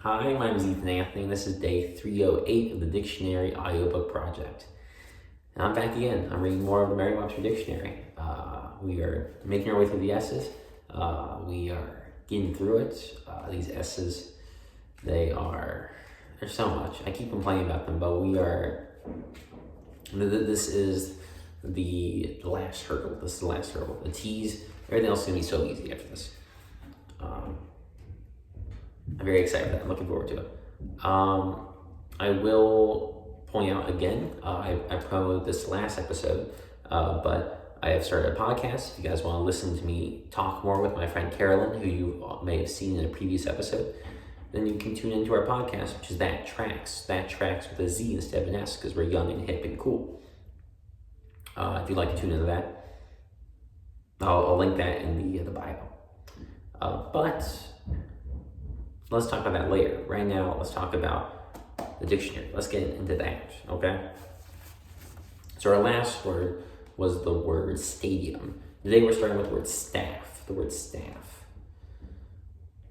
Hi, my name is Ethan Anthony, and this is day 308 of the Dictionary Audiobook Project. And I'm back again. I'm reading more of the Merriam-Webster Dictionary. We are making our way through the S's. We are getting through it. These S's, there's so much. I keep complaining about them, but this is the last hurdle. This is the last hurdle. The T's, everything else is going to be so easy after this. I'm very excited for that. I'm looking forward to it. I will point out again, I promoted this last episode, but I have started a podcast. If you guys want to listen to me talk more with my friend Carolyn, who you may have seen in a previous episode, then you can tune into our podcast, which is That Tracks. That Tracks with a Z instead of an S, because we're young and hip and cool. If you'd like to tune into that, I'll link that in the bio. But let's talk about that later. Right now, let's talk about the dictionary. Let's get into that, okay? So our last word was the word stadium. Today we're starting with the word staff. The word staff.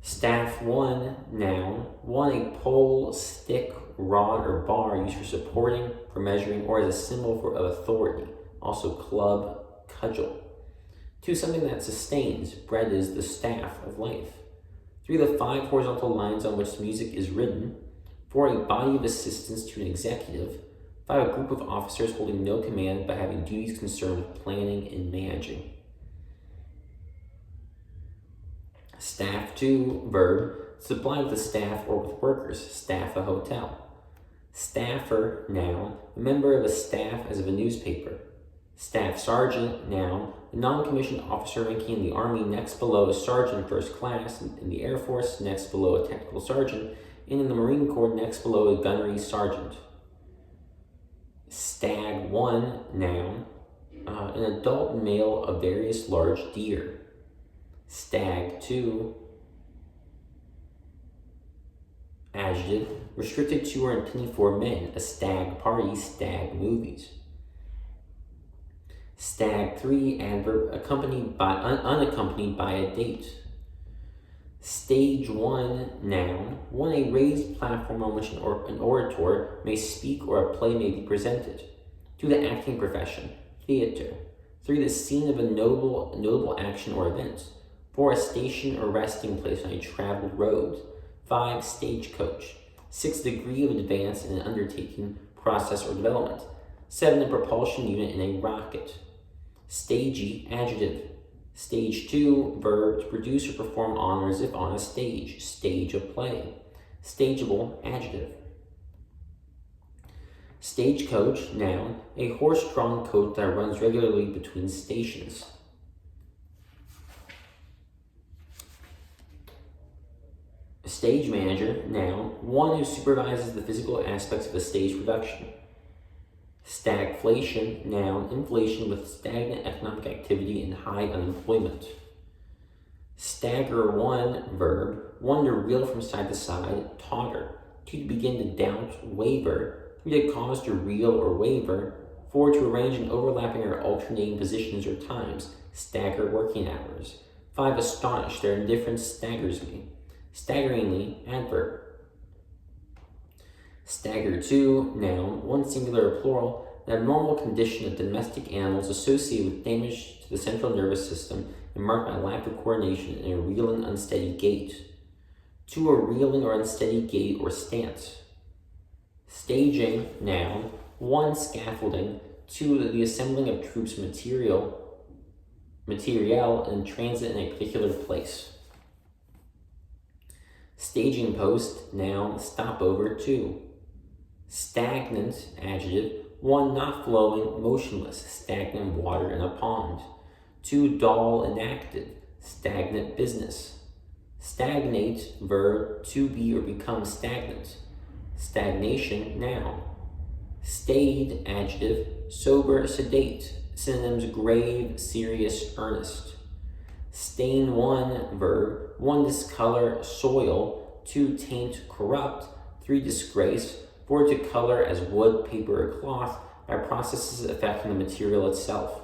Staff, one, noun. One, a pole, stick, rod, or bar used for supporting, for measuring, or as a symbol of authority. Also club, cudgel. Two, something that sustains. Bread is the staff of life. 3, the 5 horizontal lines on which music is written. 4, a body of assistants to an executive. 5, a group of officers holding no command but having duties concerned with planning and managing. Staff, 2, verb, supply with a staff or with workers. Staff a hotel. Staffer, noun, a member of a staff as of a newspaper. Staff sergeant, noun, a non-commissioned officer ranking in the Army next below a sergeant first class, in the Air Force next below a technical sergeant, and in the Marine Corps next below a gunnery sergeant. Stag, 1, noun, an adult male of various large deer. Stag, 2, adjective, restricted to or intended for men, a stag party, stag movies. Stag, 3, adverb, unaccompanied by a date. Stage 1, noun, 1, a raised platform on which an orator may speak or a play may be presented. 2, the acting profession, theater. 3, the scene of a notable action or event. 4, a station or resting place on a traveled road. 5, stagecoach. 6, degree of advance in an undertaking, process, or development. 7, the propulsion unit in a rocket. Stagey, adjective. Stage 2, verb, to produce or perform on or as if on a stage. Stage a play. Stageable, adjective. Stagecoach, noun, a horse-drawn coach that runs regularly between stations. Stage manager, noun, one who supervises the physical aspects of a stage production. Stagflation, noun, inflation with stagnant economic activity and high unemployment. Stagger, 1, verb, 1 to reel from side to side, totter. 2, to begin to doubt, waver. 3, to cause to reel or waver. 4, to arrange in overlapping or alternating positions or times, stagger working hours. 5, astonish, their indifference staggers me. Staggeringly, adverb. Stagger, 2, noun, 1 singular or plural, an abnormal condition of domestic animals associated with damage to the central nervous system and marked by lack of coordination and a reeling, unsteady gait. 2, a reeling or unsteady gait or stance. Staging, noun, 1, scaffolding. 2, the assembling of troops material in transit in a particular place. Staging post, noun, stopover. 2. Stagnant, adjective, 1, not flowing, motionless, stagnant water in a pond. 2, dull, inactive, stagnant business. Stagnate, verb, to be or become stagnant. Stagnation, noun. Staid, adjective, sober, sedate. Synonyms, grave, serious, earnest. Stain, 1, verb, 1, discolor, soil. 2, taint, corrupt. 3, disgrace. 4, to color as wood, paper, or cloth by processes affecting the material itself.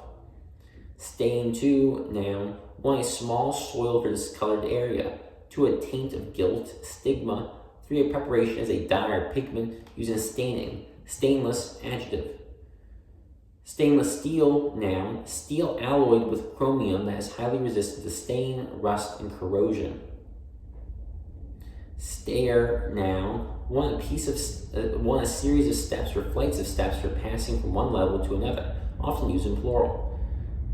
Stain, 2, noun, 1, a small soiled or discolored area. 2, a taint of guilt, stigma. 3, a preparation as a dye or pigment used in staining. Stainless, adjective. Stainless steel, noun, steel alloyed with chromium that is highly resistant to stain, rust, and corrosion. Stair, noun, a series of steps or flights of steps for passing from one level to another, often used in plural.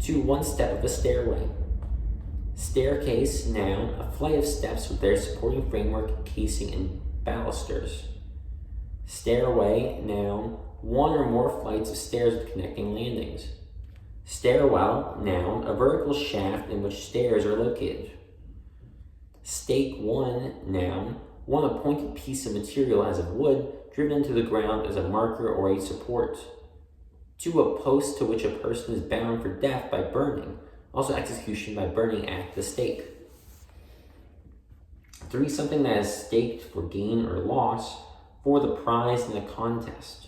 2, one step of a stairway. Staircase, noun, a flight of steps with their supporting framework, casing, and balusters. Stairway, noun, one or more flights of stairs with connecting landings. Stairwell, noun, a vertical shaft in which stairs are located. Stake, noun, one a pointed piece of material as of wood driven into the ground as a marker or a support. 2, a post to which a person is bound for death by burning, also execution by burning at the stake. 3, something that is staked for gain or loss for the prize in a contest.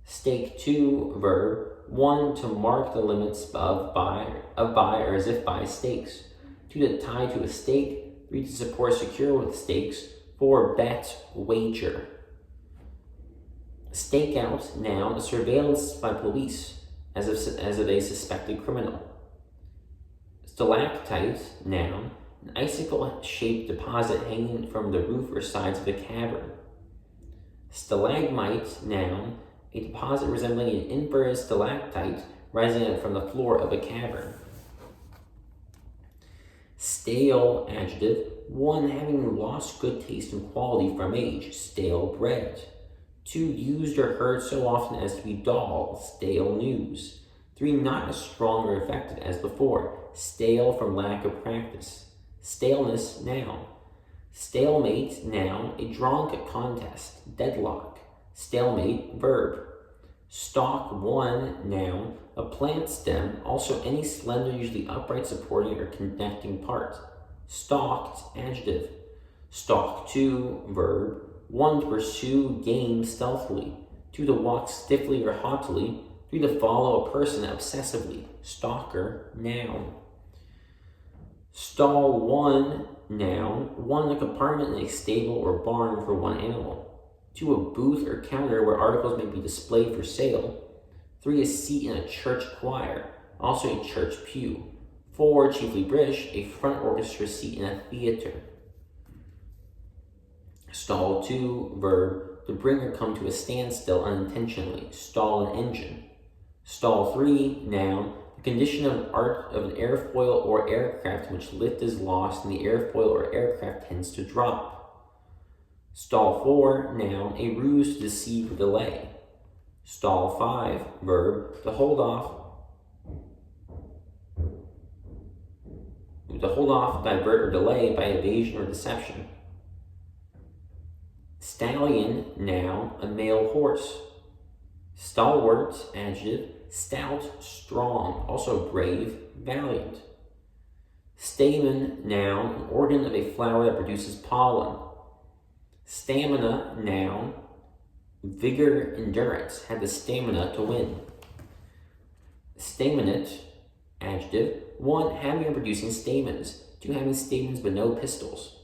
Stake 2, verb, 1, to mark the limits of by or as if by stakes. 2, to tie to a stake. 3, to support secure with stakes. 4, bet, wager. Stakeout, noun, a surveillance by police as of a suspected criminal. Stalactite, noun, an icicle-shaped deposit hanging from the roof or sides of a cavern. Stalagmite, noun, a deposit resembling an inverted stalactite rising from the floor of a cavern. Stale, adjective, one having lost good taste and quality from age, stale bread. 2, used or heard so often as to be dull, stale news. 3, not as strong or effective as before, stale from lack of practice. Staleness, noun. Stalemate, noun, a drawn contest, deadlock. Stalemate, verb. Stalk, noun, a plant stem, also any slender, usually upright, supporting or connecting part. Stalked, adjective. Stalk 2, verb. 1, to pursue game stealthily. 2, to walk stiffly or haughtily. 3, to follow a person obsessively. Stalker, noun. Stall 1, noun, 1, a compartment in a stable or barn for one animal. 2, a booth or counter where articles may be displayed for sale. 3, a seat in a church choir, also a church pew. 4, chiefly British, a front orchestra seat in a theater. Stall 2, verb, to bring or come to a standstill unintentionally. Stall an engine. Stall 3, noun, the condition of an airfoil or aircraft in which lift is lost and the airfoil or aircraft tends to drop. Stall 4, noun, a ruse to deceive or delay. Stall 5, verb, to hold off, divert, or delay by evasion or deception. Stallion, noun, a male horse. Stalwart, adjective, stout, strong, also brave, valiant. Stamen, noun, an organ of a flower that produces pollen. Stamina, noun, vigor, endurance, had the stamina to win. Staminate, adjective, 1, having and producing stamens. 2, having stamens but no pistils.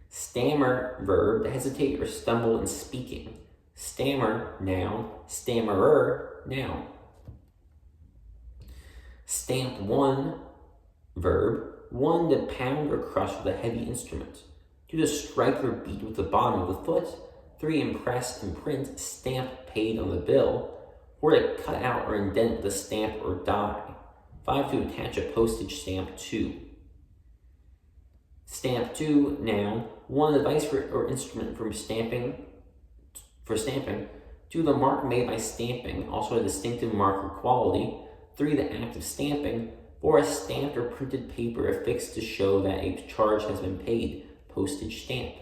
Stammer, verb, to hesitate or stumble in speaking. Stammer, noun. Stammerer, noun. Stamp 1, verb, 1, to pound or crush with a heavy instrument. 2, to strike or beat with the bottom of the foot. 3, impress and print, stamp paid on the bill. 4, to cut out or indent with a stamp or die. 5, to attach a postage stamp to. Stamp 2, noun, 1, device or instrument for stamping. 2, the mark made by stamping, also a distinctive mark or quality. 3, the act of stamping. 4, a stamped or printed paper affixed to show that a charge has been paid, postage stamp.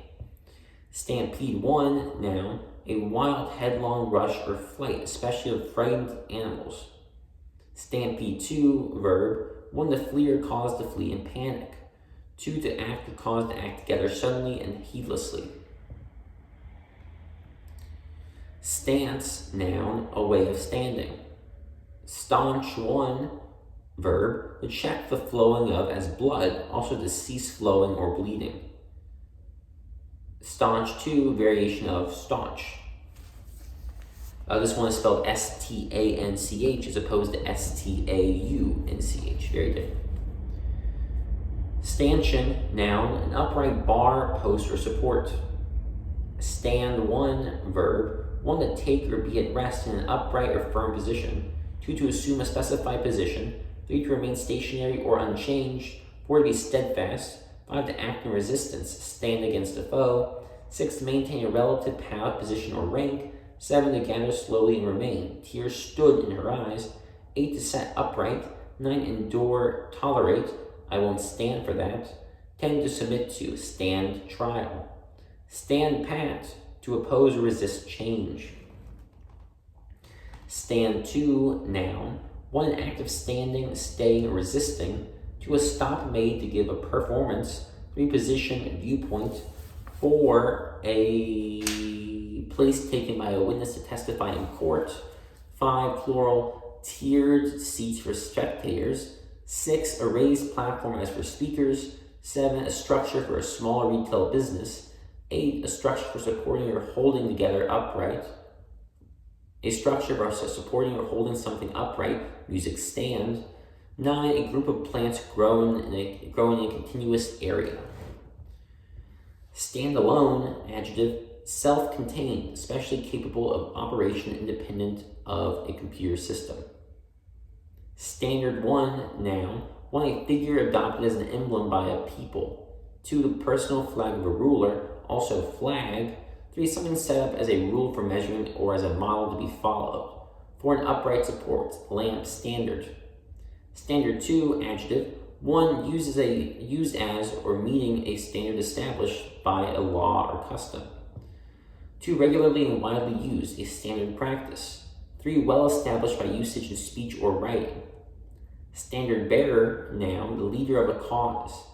Stampede 1, noun, a wild headlong rush or flight, especially of frightened animals. Stampede 2, verb, 1, to flee or cause to flee in panic. 2, to act or cause to act together suddenly and heedlessly. Stance, noun, a way of standing. Staunch 1, verb, to check the flowing of as blood, also to cease flowing or bleeding. Staunch, 2, variation of staunch. This one is spelled S-T-A-N-C-H as opposed to S-T-A-U-N-C-H. Very different. Stanchion, noun, an upright bar, post, or support. Stand, 1, verb, 1 to take or be at rest in an upright or firm position. 2 to assume a specified position. 3 to remain stationary or unchanged. 4 to be steadfast. 5 to act in resistance, stand against a foe. 6 to maintain a relative power, position, or rank. 7 to gather slowly and remain. Tears stood in her eyes. 8 to set upright. 9 endure, tolerate. I won't stand for that. 10 to submit to, stand trial. Stand pat, to oppose or resist change. Stand to, noun, 1 an act of standing, staying, or resisting. 2 a stop made to give a performance. 3 position, viewpoint. 4 a place taken by a witness to testify in court. 5 plural, tiered seats for spectators. 6 a raised platform as for speakers. 7 a structure for a small retail business. 8 a structure for supporting or holding together upright. A structure for supporting or holding something upright, music stand. 9 a group of plants growing in a continuous area. Stand alone, adjective, self-contained, especially capable of operation independent of a computer system. Standard, 1, noun, 1 a figure adopted as an emblem by a people. 2 the personal flag of a ruler, also flag. 3 something set up as a rule for measuring or as a model to be followed. 4 an upright support, lamp, standard. Standard, 2, adjective, 1 used as or meaning a standard established by a law or custom. 2 regularly and widely used, a standard practice. 3 well established by usage in speech or writing. Standard bearer, noun, the leader of a cause.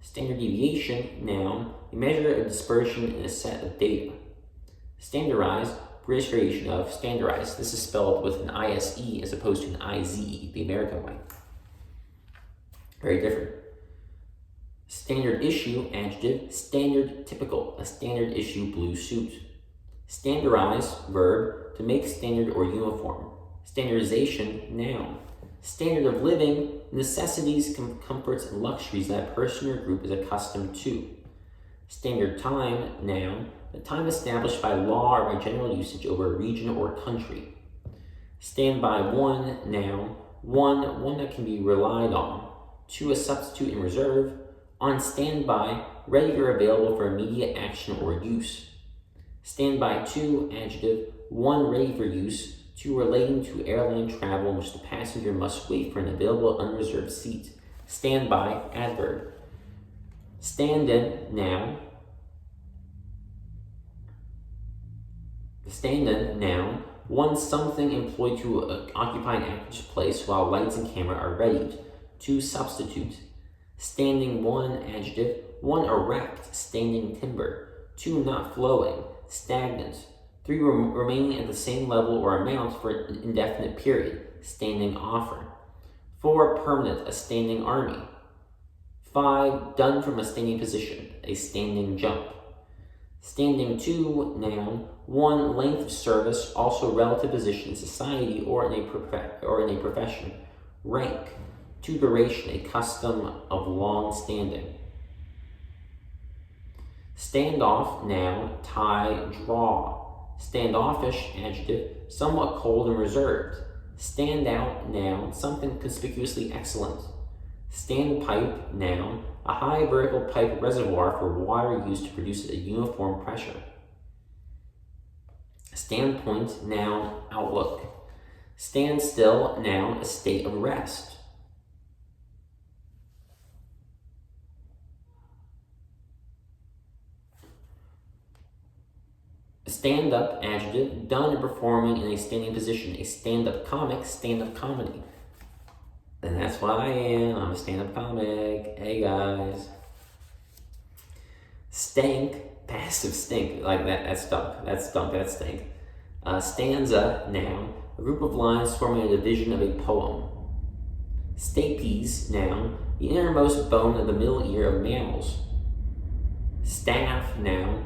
Standard deviation, noun, a measure of dispersion in a set of data. Standardized, British variation of standardized. This is spelled with an I-S-E as opposed to an I-Z-E, the American way. Very different. Standard issue, adjective, standard typical, a standard issue blue suit. Standardize, verb, to make standard or uniform. Standardization, noun. Standard of living, necessities, comforts, and luxuries that a person or group is accustomed to. Standard time, noun, the time established by law or by general usage over a region or country. Standby, 1, noun, 1 that can be relied on. 2 a substitute in reserve. On standby, ready or available for immediate action or use. Standby, 2, adjective, 1 ready for use. 2 relating to airline travel in which the passenger must wait for an available unreserved seat. Standby, adverb. Stand-in, noun. Stand-in, noun, 1 something employed to occupy an actor's place while lights and camera are readied. 2 substitute. Standing, 1, adjective, 1 erect, standing timber. 2 not flowing, stagnant. 3 remaining at the same level or amount for an indefinite period, standing offer. 4 permanent, a standing army. 5 done from a standing position, a standing jump. Standing, 2, noun, 1 length of service, also relative position in society or in a profession. Rank, 2 duration, a custom of long standing. Standoff, noun, tie, draw. Standoffish, adjective, somewhat cold and reserved. Stand out, noun, something conspicuously excellent. Standpipe, noun, a high vertical pipe reservoir for water used to produce a uniform pressure. Standpoint, noun, outlook. Standstill, noun, a state of rest. Stand-up, adjective, done and performing in a standing position. A stand-up comic, stand-up comedy. And that's what I am. I'm a stand-up comic. Hey, guys. Stank, passive stink. Like that stunk. That stunk, that stank. Stanza, noun, a group of lines forming a division of a poem. Stapes, noun, the innermost bone of the middle ear of mammals. Staff, noun,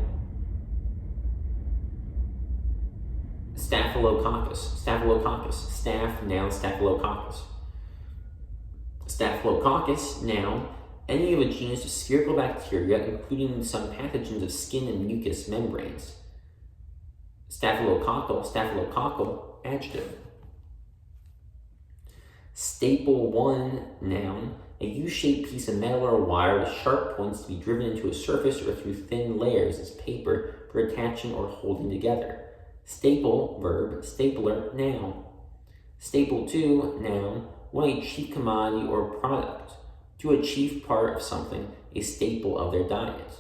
Staphylococcus. Staph, noun, staphylococcus. Staphylococcus, noun, any of a genus of spherical bacteria, including some pathogens of skin and mucous membranes. Staphylococcal, adjective. Staple 1, noun, a U-shaped piece of metal or wire with sharp points to be driven into a surface or through thin layers as paper for attaching or holding together. Staple, verb, stapler, noun. Staple 2, noun, one a chief commodity or product. 2, a chief part of something, a staple of their diet.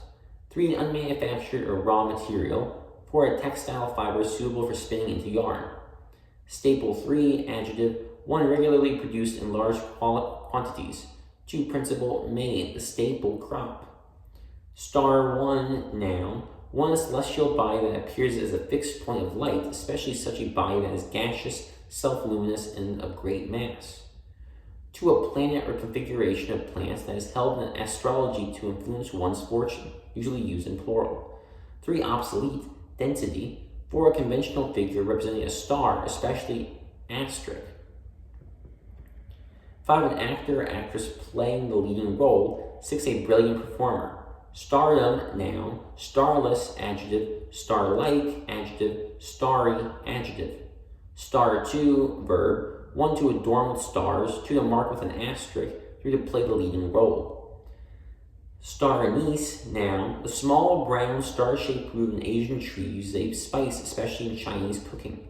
3, an unmanufactured or raw material. 4, a textile fiber suitable for spinning into yarn. Staple 3, adjective, one regularly produced in large quantities. 2, principal, made, the staple crop. Star 1, noun, one a celestial body that appears as a fixed point of light, especially such a body that is gaseous, self-luminous, and of great mass. 2, a planet or configuration of planets that is held in astrology to influence one's fortune, usually used in plural. 3, obsolete, density. 4, a conventional figure representing a star, especially asterisk. 5, an actor or actress playing the leading role. 6, a brilliant performer. Stardom, noun. Starless, adjective. Star-like, adjective. Starry, adjective. Star 2, verb. 1, to adorn with stars. 2, to mark with an asterisk. 3, to play the leading role. Star anise, noun. The small brown star-shaped root of an Asian tree uses a spice, especially in Chinese cooking.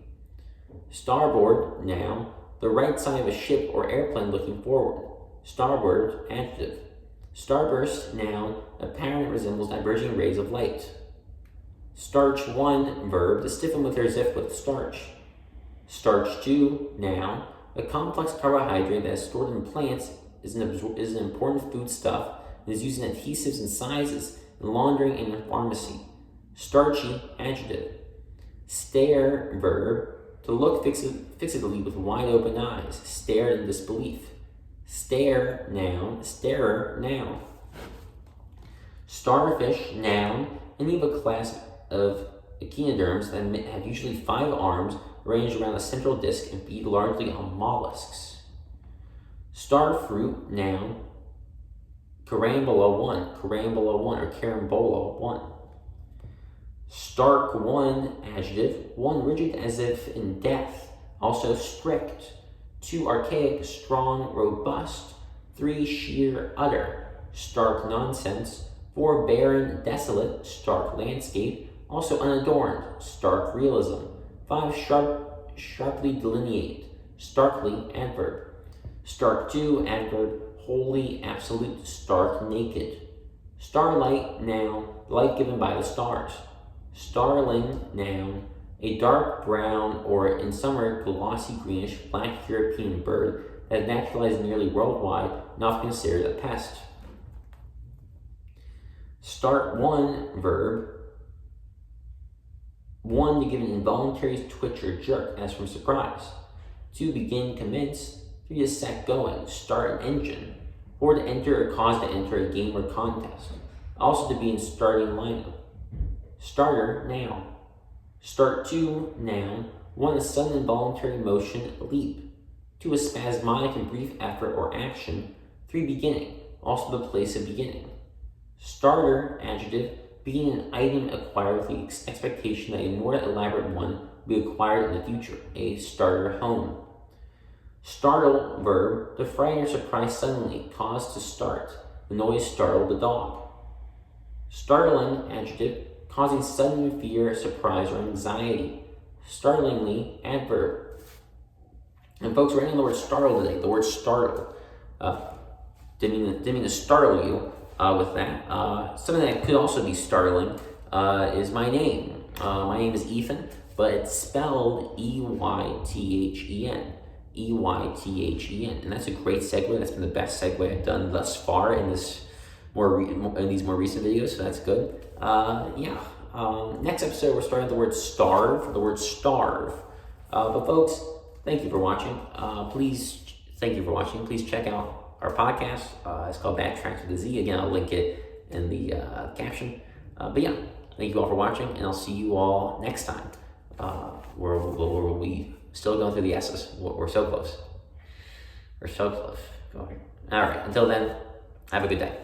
Starboard, noun. The right side of a ship or airplane looking forward. Starboard, adjective. Starburst, noun. A pattern that resembles diverging rays of light. Starch 1, verb. To stiffen with or as if with starch. Starch 2, noun. A complex carbohydrate that is stored in plants is an important foodstuff and is used in adhesives and sizes, in laundering, and in pharmacy. Starchy, adjective. Stare, verb. To look fixedly with wide open eyes. Stare in disbelief. Stare, noun. Starer, noun. Starfish, noun. Any of a class of echinoderms that have usually 5 arms arranged around a central disc and feed largely on mollusks. Starfruit, noun. Carambola 1 or carambola 1. Stark 1, adjective. 1, rigid as if in death, also strict. 2, archaic, strong, robust. 3, sheer, utter. Stark nonsense. 4, barren, desolate. Stark landscape, also unadorned. Stark realism. 5, sharply delineate. Starkly, adverb. Stark 2, adverb. Wholly, absolute. Stark naked. Starlight, noun. Light given by the stars. Starling, noun. A dark brown or in summer glossy greenish black European bird that is naturalized nearly worldwide and often considered a pest. Start 1, verb. 1, to give an involuntary twitch or jerk, as from surprise. 2, begin, commence. 3, to set going, start an engine. 4, to enter or cause to enter a game or contest. Also to be in starting lineup. Starter, noun. Start 2, noun. 1, a sudden involuntary motion, leap. 2, a spasmodic and brief effort or action. 3, beginning, also the place of beginning. Starter, adjective, being an item acquired with the expectation that a more elaborate one will be acquired in the future, a starter home. Startle, verb, to frighten or surprise suddenly, cause to start. The noise startled the dog. Startling, adjective, causing sudden fear, surprise, or anxiety. Startlingly, adverb. And folks, we're in the word startle today, the word startle. Didn't mean to startle you with that. Something that could also be startling is my name. My name is Ethan, but it's spelled E-Y-T-H-E-N. E-Y-T-H-E-N. And that's a great segue. That's been the best segue I've done thus far in these more recent videos, so that's good. Next episode, we're starting with the word starve. But folks, thank you for watching. Please check out our podcast. It's called Backtracks with a Z. Again, I'll link it in the caption. Thank you all for watching, and I'll see you all next time. Where we'll Still going through the S's. We're so close. We're so close. All right. Until then, have a good day.